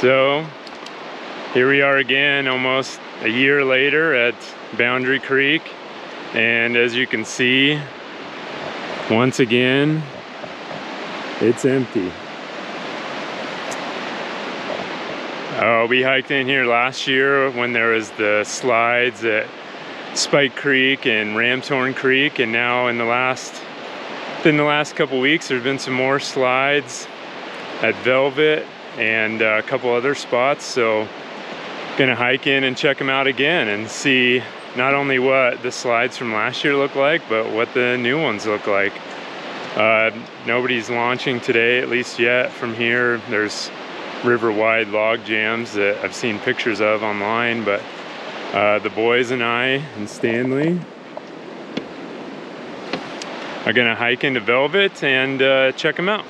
So here we are again, almost a year later at Boundary Creek, and as you can see, once again it's empty. We hiked in here last year when there was the slides at Spike Creek and Ramshorn Creek, and now within the last couple weeks there's been some more slides at Velvet and a couple other spots. So gonna hike in and check them out again and see not only what the slides from last year look like, but what the new ones look like. Nobody's launching today, at least yet, from here. There's river-wide log jams that I've seen pictures of online, but the boys and I and Stanley are gonna hike into Velvet and check them out.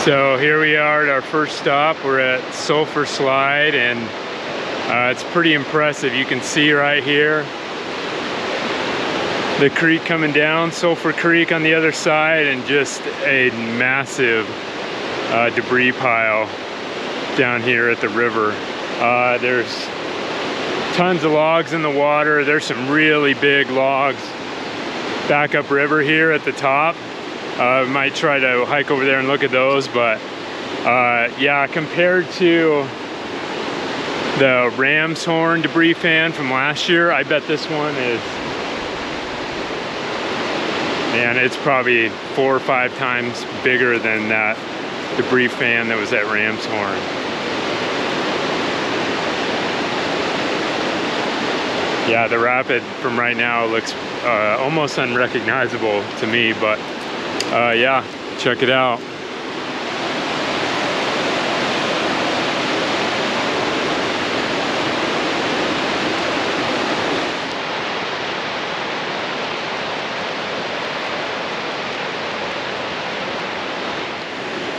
So here we are at our first stop. We're at Sulphur Slide, and it's pretty impressive. You can see right here the creek coming down, Sulphur Creek on the other side, and just a massive debris pile down here at the river. There's tons of logs in the water. There's some really big logs back up river here at the top. Might try to hike over there and look at those, but yeah, compared to the Ramshorn debris fan from last year, I bet this one is, man, it's probably 4 or 5 times bigger than that debris fan that was at Ramshorn. Yeah, the rapid from right now looks almost unrecognizable to me, but yeah, check it out.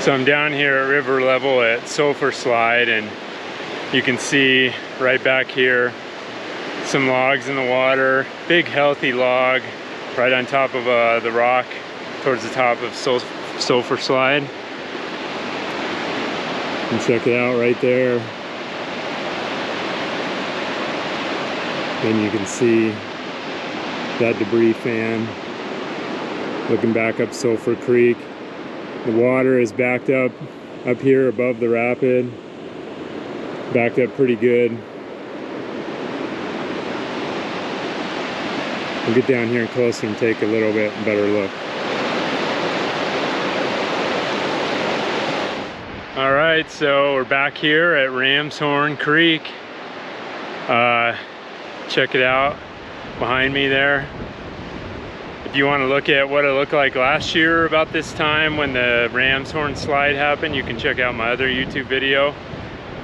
So I'm down here at river level at Sulphur Slide, and you can see right back here some logs in the water. Big healthy log right on top of the rock towards the top of Sulphur Slide. And check it out right there. Then you can see that debris fan looking back up Sulphur Creek. The water is backed up here above the rapid. Backed up pretty good. We'll get down here closer and take a little bit better look. All right, so we're back here at Ramshorn Creek. Check it out behind me there. If you want to look at what it looked like last year about this time when the Ramshorn slide happened, you can check out my other YouTube video.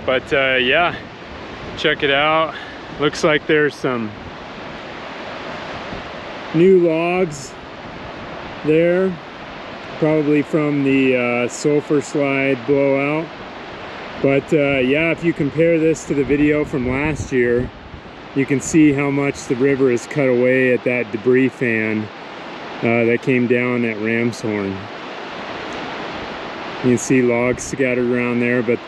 But yeah, check it out. Looks like there's some new logs there, probably from the Sulphur Slide blowout. But yeah, if you compare this to the video from last year, you can see how much the river is cut away at that debris fan. that came down at Ramshorn. You can see logs scattered around there, but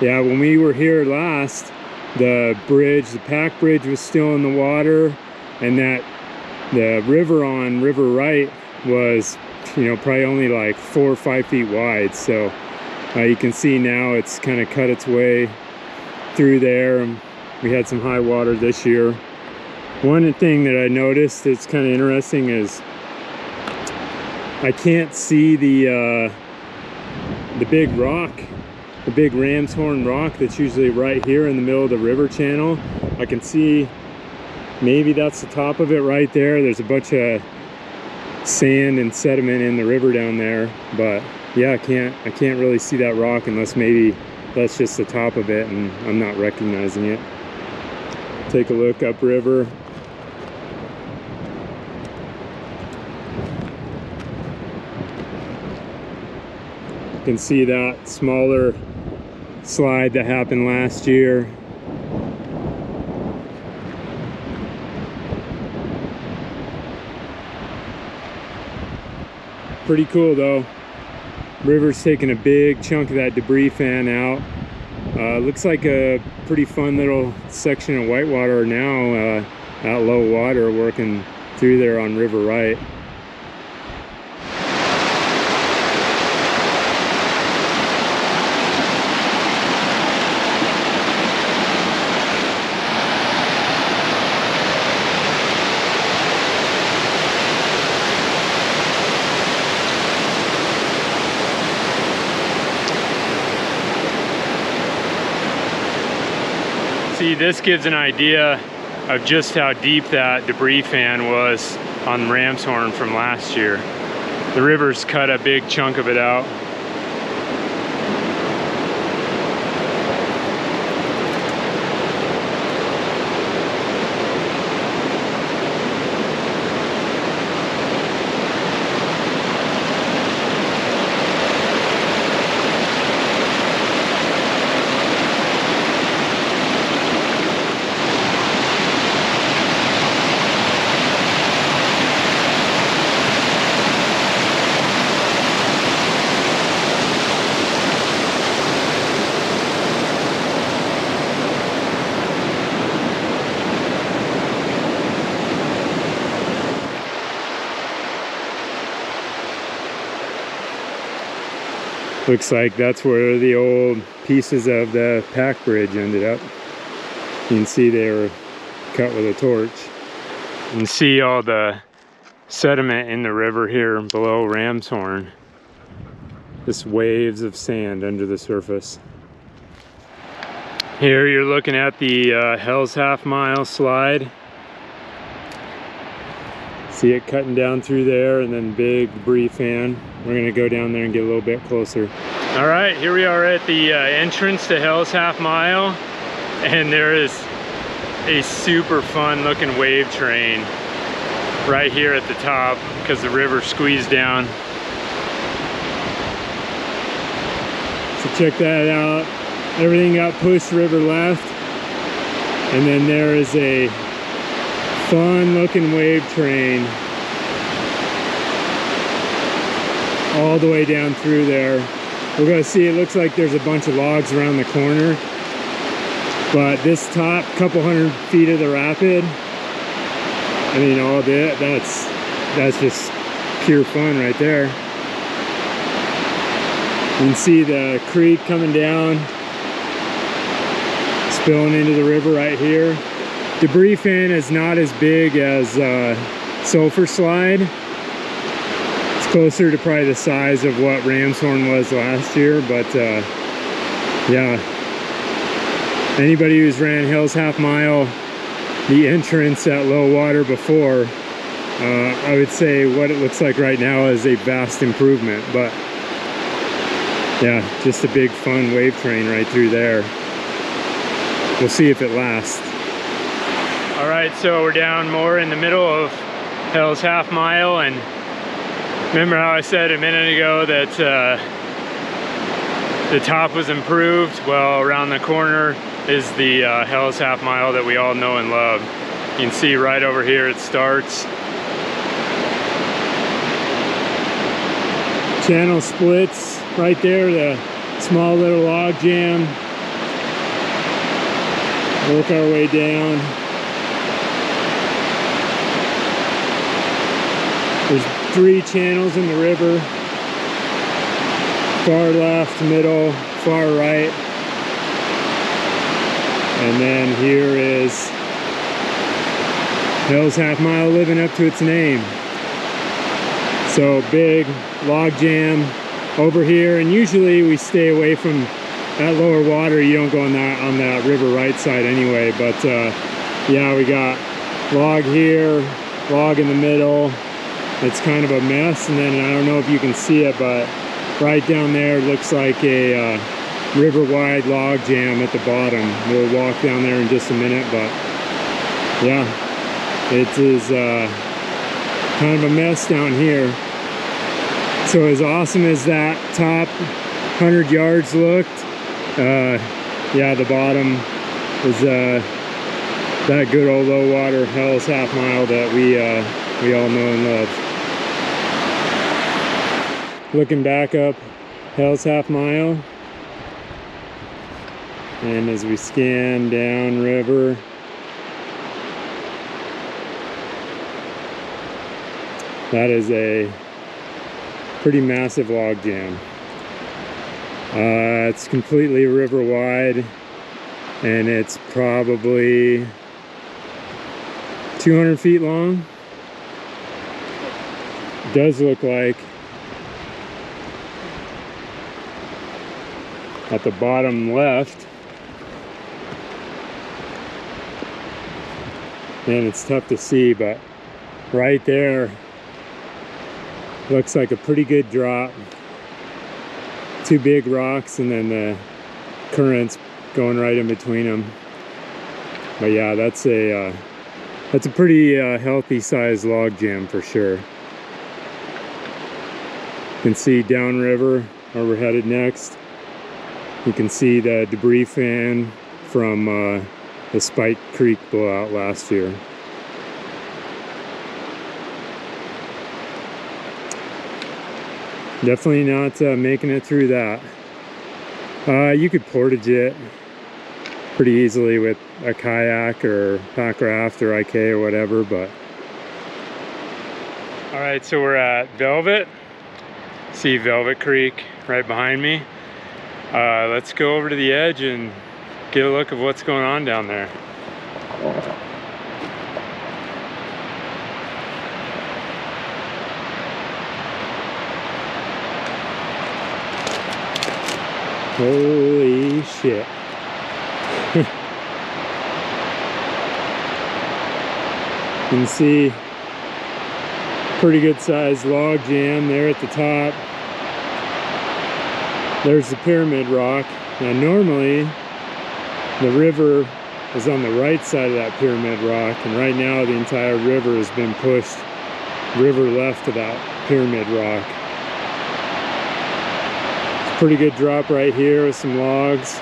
yeah, when we were here last, the bridge, the pack bridge, was still in the water, and that the river on River Right was, you know, probably only like 4 or 5 feet wide. So you can see now it's kind of cut its way through there. We had some high water this year. One thing that I noticed that's kind of interesting is I can't see the big rock, the big ram's horn rock that's usually right here in the middle of the river channel. I can see maybe that's the top of it right there. There's a bunch of sand and sediment in the river down there, but yeah, I can't really see that rock unless maybe that's just the top of it and I'm not recognizing it. Take a look upriver. You can see that smaller slide that happened last year. Pretty cool though. River's taking a big chunk of that debris fan out. Looks like a pretty fun little section of whitewater now at low water, working through there on River Right. See, this gives an idea of just how deep that debris fan was on Ramshorn from last year. The river's cut a big chunk of it out. Looks like that's where the old pieces of the pack bridge ended up. You can see they were cut with a torch. You can see all the sediment in the river here below Ramshorn. Just waves of sand under the surface. Here you're looking at the Hell's Half Mile slide. See it cutting down through there, and then big debris fan. We're gonna go down there and get a little bit closer. All right, here we are at the entrance to Hell's Half Mile, and there is a super fun looking wave train right here at the top because the river squeezed down. So check that out. Everything got pushed river left, and then there is a fun looking wave train all the way down through there. We're going to see, it looks like there's a bunch of logs around the corner, but this top couple 100 feet of the rapid, I mean, all that, that's just pure fun right there. You can see the creek coming down, spilling into the river right here. Debris fan is not as big as Sulphur Slide. It's closer to probably the size of what Ramshorn was last year, but yeah. Anybody who's ran Hell's Half Mile, the entrance at low water before, I would say what it looks like right now is a vast improvement, but yeah, just a big fun wave train right through there. We'll see if it lasts. All right, so we're down more in the middle of Hell's Half Mile, and remember how I said a minute ago that the top was improved? Well, around the corner is the Hell's Half Mile that we all know and love. You can see right over here it starts. Channel splits right there, the small little log jam. Work our way down. There's 3 channels in the river. Far left, middle, far right. And then here is Hell's Half Mile living up to its name. So big log jam over here, and usually we stay away from that lower water. You don't go on that river right side anyway, but yeah, we got log here, log in the middle. It's kind of a mess, and then I don't know if you can see it, but right down there looks like a river-wide log jam at the bottom. We'll walk down there in just a minute, but yeah, it is kind of a mess down here. So as awesome as that top 100 yards looked, yeah, the bottom is that good old low water Hell's Half Mile that we all know and love. Looking back up Hell's Half Mile, and as we scan down river, that is a pretty massive log jam. It's completely river wide, and it's probably 200 feet long. It does look like at the bottom left, and it's tough to see, but right there looks like a pretty good drop. 2 big rocks, and then the currents going right in between them. But yeah, that's a pretty healthy sized log jam for sure. You can see downriver where we're headed next. You can see the debris fan from the Sulphur Creek blowout last year. Definitely not making it through that. You could portage it pretty easily with a kayak or pack raft or IK or whatever, but. All right, so we're at Velvet. See Velvet Creek right behind me. Let's go over to the edge and get a look of what's going on down there. Holy shit. You can see pretty good sized log jam there at the top. There's the pyramid rock. Now normally the river is on the right side of that pyramid rock, and right now the entire river has been pushed river left to that pyramid rock. Pretty good drop right here with some logs,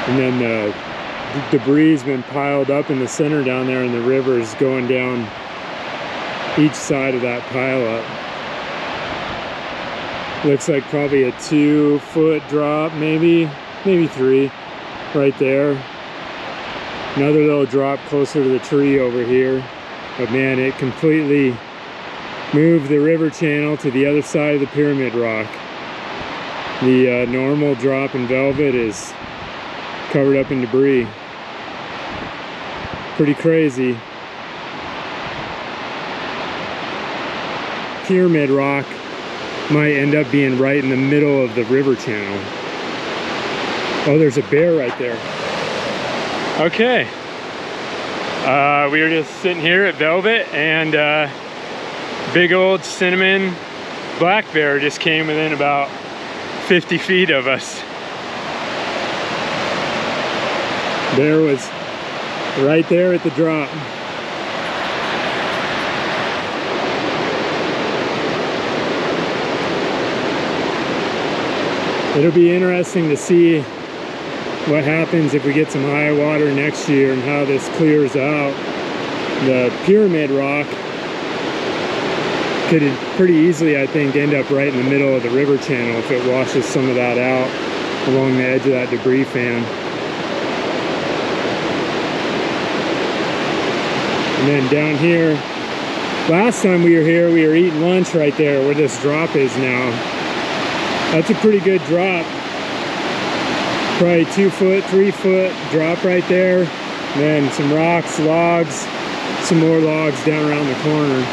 and then the debris has been piled up in the center down there, and the river is going down each side of that pile up. Looks like probably a 2-foot drop, maybe 3 right there. Another little drop closer to the tree over here, but man, it completely moved the river channel to the other side of the pyramid rock. The normal drop in Velvet is covered up in debris. Pretty crazy. Pyramid rock might end up being right in the middle of the river channel. Oh, there's a bear right there. Okay. We were just sitting here at Velvet, and big old cinnamon black bear just came within about 50 feet of us. Bear was right there at the drop. It'll be interesting to see what happens if we get some high water next year and how this clears out. The pyramid rock Could pretty easily, I think, end up right in the middle of the river channel if it washes some of that out along the edge of that debris fan. And then down here, last time we were here, we were eating lunch right there where this drop is now. That's a pretty good drop. Probably 2 foot, 3 foot drop right there. And then some rocks, logs, some more logs down around the corner.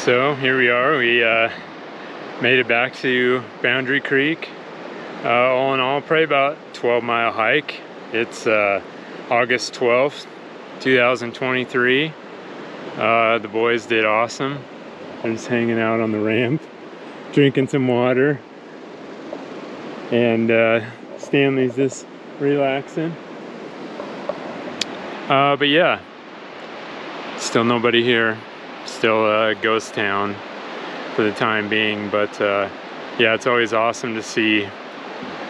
So here we are, we made it back to Boundary Creek. All in all, probably about 12-mile hike. It's August 12th, 2023. The boys did awesome. They're just hanging out on the ramp, drinking some water. And Stanley's just relaxing. But yeah, still nobody here. Still a ghost town for the time being, but yeah, it's always awesome to see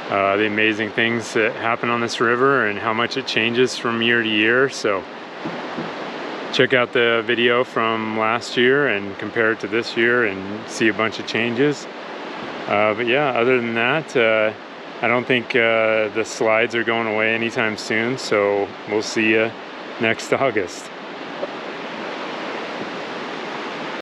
the amazing things that happen on this river and how much it changes from year to year. So check out the video from last year and compare it to this year and see a bunch of changes. But yeah, other than that, I don't think the slides are going away anytime soon, so we'll see you next August.